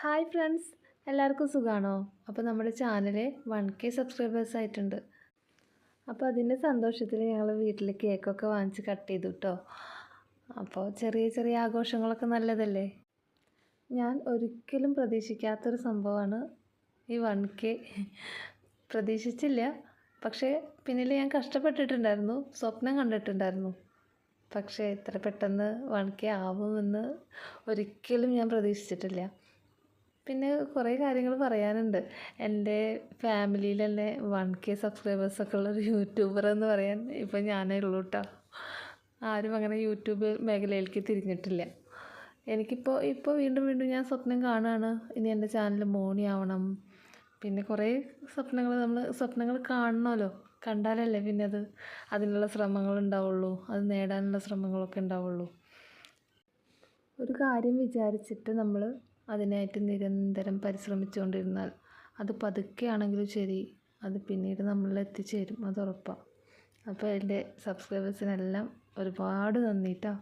Hi friends, എല്ലാവർക്കും സുഖമാണോ? അപ്പോൾ നമ്മുടെ ചാനൽ 1K സബ്സ്ക്രൈബേഴ്സ് ആയിട്ടുണ്ട്. അപ്പോൾ അതിൻ്റെ സന്തോഷത്തിൽ ഞങ്ങൾ വീട്ടിൽ കേക്കൊക്കെ വാങ്ങിച്ച് കട്ട് ചെയ്തു കേട്ടോ. അപ്പോൾ ചെറിയ ചെറിയ ആഘോഷങ്ങളൊക്കെ നല്ലതല്ലേ. ഞാൻ ഒരിക്കലും പ്രതീക്ഷിക്കാത്തൊരു സംഭവമാണ് ഈ 1K. പ്രതീക്ഷിച്ചില്ല, പക്ഷേ പിന്നിൽ ഞാൻ കഷ്ടപ്പെട്ടിട്ടുണ്ടായിരുന്നു, സ്വപ്നം കണ്ടിട്ടുണ്ടായിരുന്നു. പക്ഷേ ഇത്ര പെട്ടെന്ന് 1K ആവുമെന്ന് ഒരിക്കലും ഞാൻ പ്രതീക്ഷിച്ചിട്ടില്ല. പിന്നെ കുറേ കാര്യങ്ങൾ പറയാനുണ്ട്. എൻ്റെ ഫാമിലിയിൽ തന്നെ 1K സബ്സ്ക്രൈബേഴ്സൊക്കെ ഉള്ളൊരു യൂട്യൂബർ എന്ന് പറയാൻ ഇപ്പം ഞാനേ ഉള്ളൂ കേട്ടോ. ആരും അങ്ങനെ യൂട്യൂബ് മേഖലയിലേക്ക് തിരിഞ്ഞിട്ടില്ല. ഇപ്പോൾ വീണ്ടും വീണ്ടും ഞാൻ സ്വപ്നം കാണുകയാണ്, ഇനി എൻ്റെ ചാനൽ മോണിയാവണം. പിന്നെ കുറേ സ്വപ്നങ്ങൾ കാണണമല്ലോ, കണ്ടാലല്ലേ പിന്നെ അതിനുള്ള ശ്രമങ്ങൾ ഉണ്ടാവുള്ളൂ, അത് നേടാനുള്ള ശ്രമങ്ങളൊക്കെ ഉണ്ടാവുള്ളൂ. ഒരു കാര്യം വിചാരിച്ചിട്ട് നമ്മൾ അതിനായിട്ട് നിരന്തരം പരിശ്രമിച്ചുകൊണ്ടിരുന്നാൽ അത് പതുക്കെയാണെങ്കിലും ശരി, അത് പിന്നീട് നമ്മളിൽ എത്തിച്ചേരും, അത് ഉറപ്പാണ്. അപ്പോൾ എൻ്റെ സബ്സ്ക്രൈബേഴ്സിനെല്ലാം ഒരുപാട് നന്ദി കേട്ടോ.